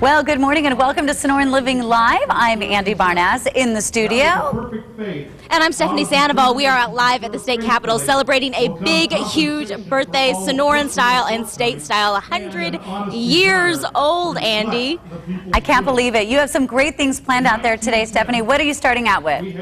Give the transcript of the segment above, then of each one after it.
Well, good morning and welcome to Sonoran Living Live. I'm Andy Barnas in the studio. And I'm Stephanie Sandoval. We are out live at the state capitol celebrating a big, huge birthday, Sonoran style and state style, 100 years old, Andy. I can't believe it. You have some great things planned out there today, Stephanie. What are you starting out with?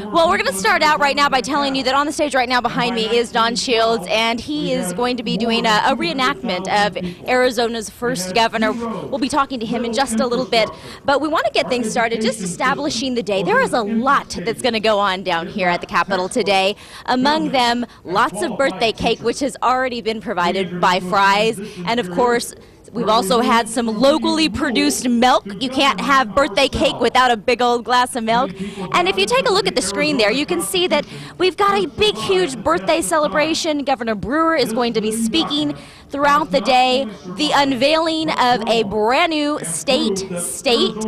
Well, we're going to start out right now by telling you that on the stage right now behind me is Don Shields, and he is going to be doing a reenactment of Arizona's first governor. We'll be talking to him in just a little bit, but we want to get things started just establishing the day. There is a lot that's going to go on down here at the Capitol today. Among them, lots of birthday cake, which has already been provided by Fry's, and of course, we've also had some locally produced milk. You can't have birthday cake without a big old glass of milk. And if you take a look at the screen there, you can see that we've got a big, huge birthday celebration. Governor Brewer is going to be speaking throughout the day. The unveiling of a brand new state stamp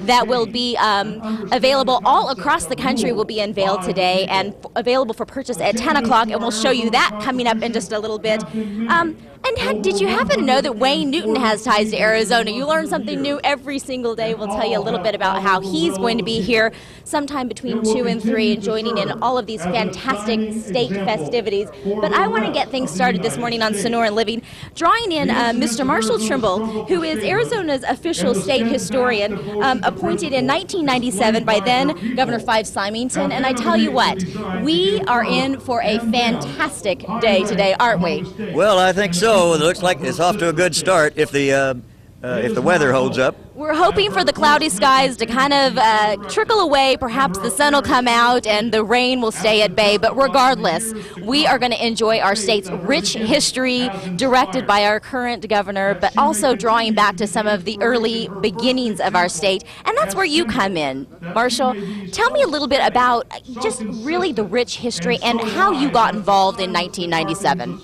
that will be available all across the country, will be unveiled today and available for purchase at 10 o'clock, and we'll show you that coming up in just a little bit. And did you happen to know that Wayne Newton has ties to Arizona? You learn something new every single day. We'll tell you a little bit about how he's going to be here sometime between 2 and 3 and joining in all of these fantastic state festivities. But I want to get things started this morning on Sonoran Living, drawing in Mr. Marshall Trimble, who is Arizona's official state historian, appointed in 1997 by then Governor Five Symington. And I tell you what, we are in for a fantastic day today, aren't we? Well, I think so. It looks like it's off to a good start if the weather holds up. We're hoping for the cloudy skies to kind of trickle away. Perhaps the sun will come out and the rain will stay at bay. But regardless, we are going to enjoy our state's rich history, directed by our current governor, but also drawing back to some of the early beginnings of our state. And that's where you come in. Marshall, tell me a little bit about just really the rich history and how you got involved in 1997.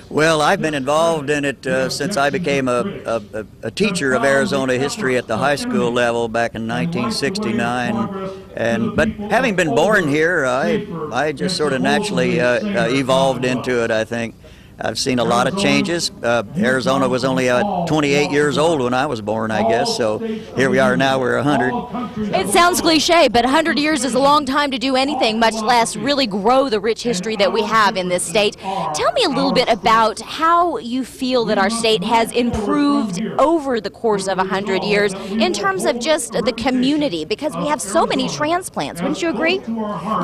Well, I've been involved in it since I became a teacher of Arizona history at the high school level back in 1969. But having been born here, I just sort of naturally evolved into it, I think. I've seen a lot of changes. Arizona was only 28 years old when I was born, I guess, so here we are now, we're 100. It sounds cliche, but 100 years is a long time to do anything, much less really grow the rich history that we have in this state. Tell me a little bit about how you feel that our state has improved over the course of 100 years in terms of just the community, because we have so many transplants. Wouldn't you agree?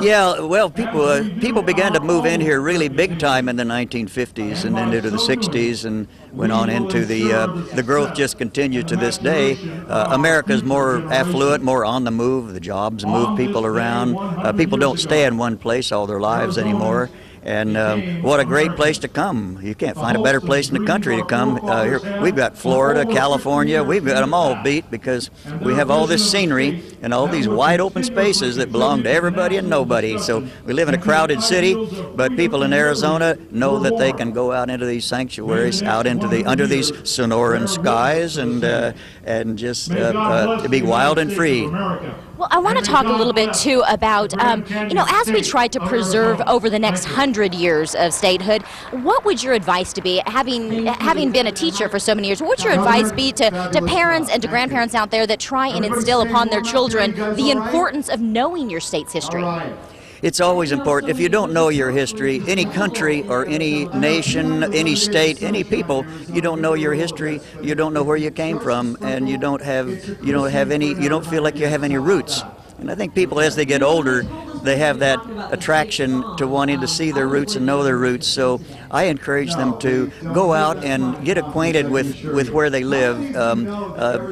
Yeah, well, people began to move in here really big time in the 1950s. And then into the 60s and went on into the growth just continued to this day. America's more affluent, more on the move. The jobs move people around. People don't stay in one place all their lives anymore. And what a great place to come. You can't find a better place in the country to come. Here, we've got Florida, California, we've got them all beat because we have all this scenery and all these wide open spaces that belong to everybody and nobody. So we live in a crowded city, but people in Arizona know that they can go out into these sanctuaries, out into under these Sonoran skies and just be wild and free. Well, I want to talk a little bit, too, about, as we try to preserve over the next 100 years of statehood, what would your advice to be, having been a teacher for so many years, what would your advice be to parents and to grandparents out there that try and instill upon their children the importance of knowing your state's history? It's always important. If you don't know your history, any country or any nation, any state, any people, you don't know your history, you don't know where you came from, and you don't feel like you have any roots. And I think people, as they get older, they have that attraction to wanting to see their roots and know their roots. So I encourage them to go out and get acquainted with where they live,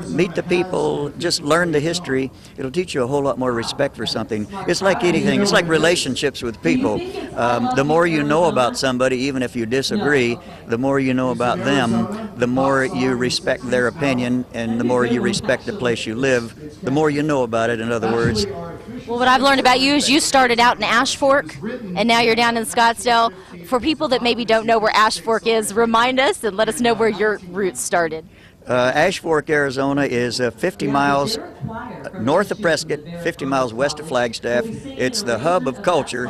meet the people, just learn the history. It'll teach you a whole lot more respect for something. It's like anything. It's like relationships with people. The more you know about somebody, even if you disagree, the more you know about them, the more you respect their opinion, and the more you respect the place you live, the more you know about it, in other words. Well, what I've learned about you is you started out in Ash Fork, and now you're down in Scottsdale. For people that maybe don't know where Ash Fork is, remind us and let us know where your roots started. Ash Fork, Arizona is 50 miles north of Prescott, 50 miles west of Flagstaff. It's the hub of culture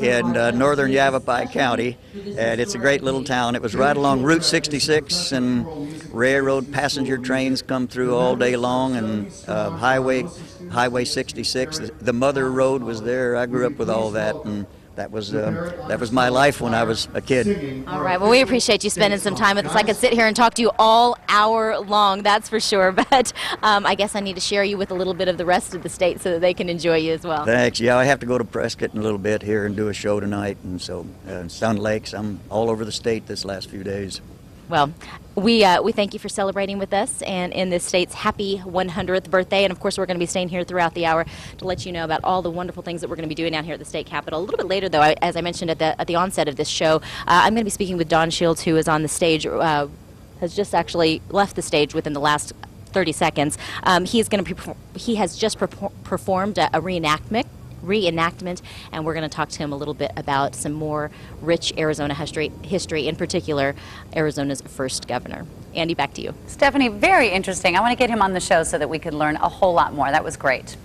in northern Yavapai County, and it's a great little town. It was right along Route 66, and railroad passenger trains come through all day long, and Highway 66. The Mother Road was there. I grew up with all that, and that was my life when I was a kid. All right. Well, we appreciate you spending some time with us. I could sit here and talk to you all hour long, that's for sure. But I guess I need to share you with a little bit of the rest of the state so that they can enjoy you as well. Thanks. Yeah, I have to go to Prescott in a little bit here and do a show tonight, and so Sun Lakes. I'm all over the state this last few days. Well, we thank you for celebrating with us and in this state's happy 100th birthday. And of course, we're going to be staying here throughout the hour to let you know about all the wonderful things that we're going to be doing down here at the state capitol. A little bit later, though, as I mentioned at the onset of this show, I'm going to be speaking with Don Shields, who is on the stage, has just actually left the stage within the last 30 seconds. He has just performed a reenactment, and we're going to talk to him a little bit about some more rich Arizona history, in particular Arizona's first governor. Andy, back to you. Stephanie, very interesting. I want to get him on the show so that we could learn a whole lot more. That was great.